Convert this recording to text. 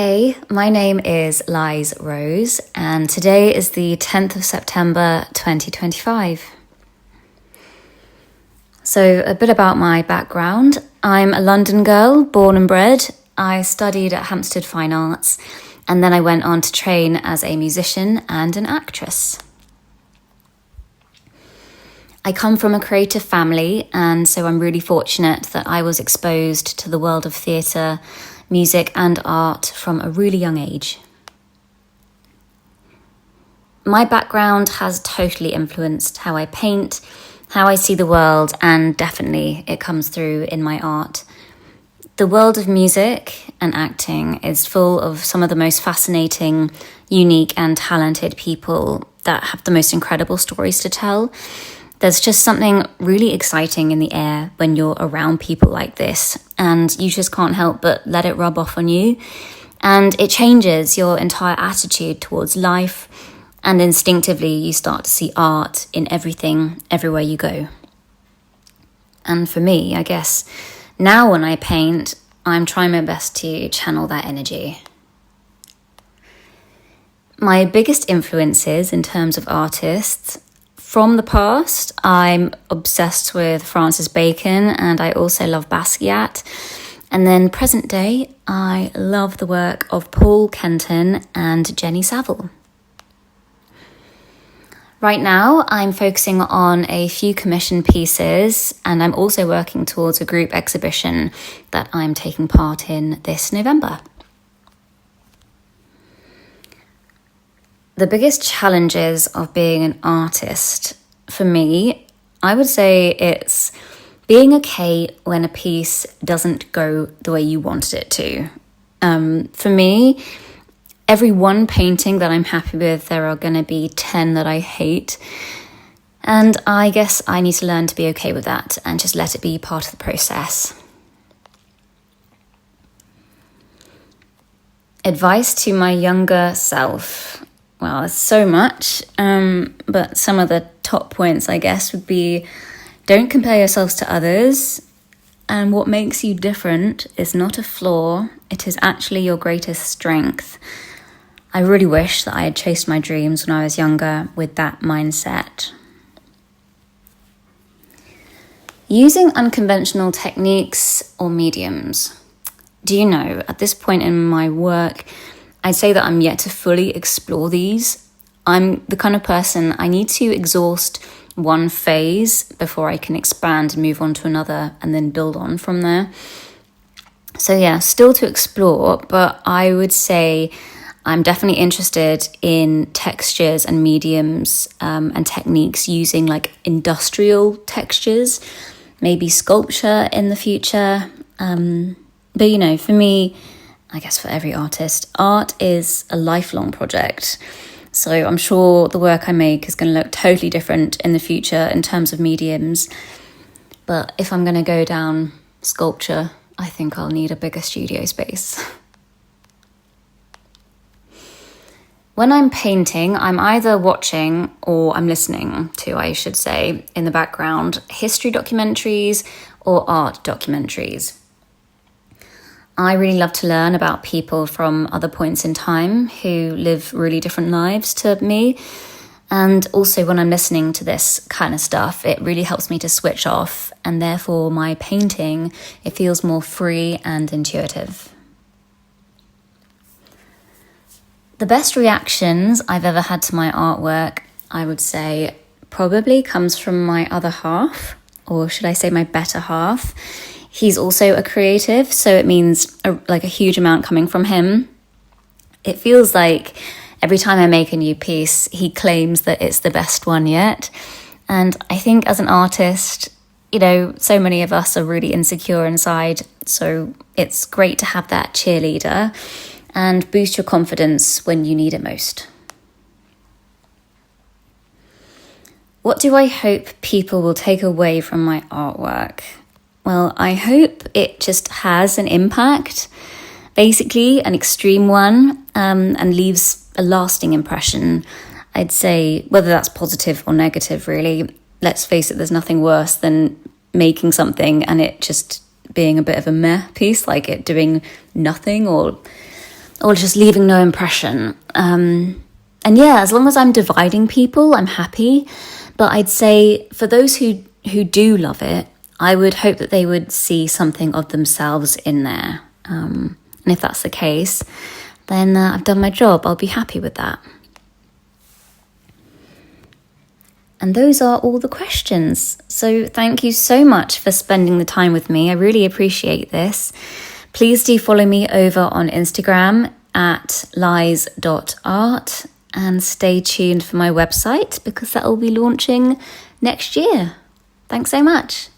Hey, my name is Lize Rose, and today is the 10th of September 2025. So, a bit about my background. I'm a London girl, born and bred. I studied at Hampstead Fine Arts, and then I went on to train as a musician and an actress. I come from a creative family, and so I'm really fortunate that I was exposed to the world of theatre, music and art from a really young age. My background has totally influenced how I paint, how I see the world, and definitely it comes through in my art. The world of music and acting is full of some of the most fascinating, unique and talented people that have the most incredible stories to tell. There's just something really exciting in the air when you're around people like this, and you just can't help but let it rub off on you. And it changes your entire attitude towards life, and instinctively you start to see art in everything, everywhere you go. And for me, I guess, now when I paint, I'm trying my best to channel that energy. My biggest influences in terms of artists from the past, I'm obsessed with Francis Bacon, and I also love Basquiat. And then present day, I love the work of Paul Kenton and Jenny Saville. Right now, I'm focusing on a few commission pieces, and I'm also working towards a group exhibition that I'm taking part in this November. The biggest challenges of being an artist, for me, I would say it's being okay when a piece doesn't go the way you wanted it to. For me, every one painting that I'm happy with, there are going to be 10 that I hate. And I guess I need to learn to be okay with that and just let it be part of the process. Advice to my younger self. Well, there's so much, but some of the top points, I guess, would be don't compare yourselves to others. And what makes you different is not a flaw. It is actually your greatest strength. I really wish that I had chased my dreams when I was younger with that mindset. Using unconventional techniques or mediums. Do you know, at this point in my work, I'd say that I'm yet to fully explore these. I'm the kind of person, I need to exhaust one phase before I can expand and move on to another and then build on from there. So yeah, still to explore, but I would say I'm definitely interested in textures and mediums and techniques using like industrial textures, maybe sculpture in the future. But you know, for me, I guess for every artist, art is a lifelong project. So I'm sure the work I make is going to look totally different in the future in terms of mediums. But if I'm going to go down sculpture, I think I'll need a bigger studio space. When I'm painting, I'm either watching or I'm listening to, I should say, in the background, history documentaries or art documentaries. I really love to learn about people from other points in time who live really different lives to me. And also when I'm listening to this kind of stuff, it really helps me to switch off. And therefore my painting, it feels more free and intuitive. The best reactions I've ever had to my artwork, I would say, probably comes from my other half, or should I say my better half. He's also a creative, so it means a huge amount coming from him. It feels like every time I make a new piece, he claims that it's the best one yet. And I think as an artist, you know, so many of us are really insecure inside, so it's great to have that cheerleader and boost your confidence when you need it most. What do I hope people will take away from my artwork? Well, I hope it just has an impact, basically an extreme one, and leaves a lasting impression. I'd say, whether that's positive or negative, really. Let's face it, there's nothing worse than making something and it just being a bit of a meh piece, like it doing nothing or or just leaving no impression. And yeah, as long as I'm dividing people, I'm happy. But I'd say for those who do love it, I would hope that they would see something of themselves in there. And if that's the case, then I've done my job. I'll be happy with that. And those are all the questions. So thank you so much for spending the time with me. I really appreciate this. Please do follow me over on Instagram at lize.art and stay tuned for my website because that will be launching next year. Thanks so much.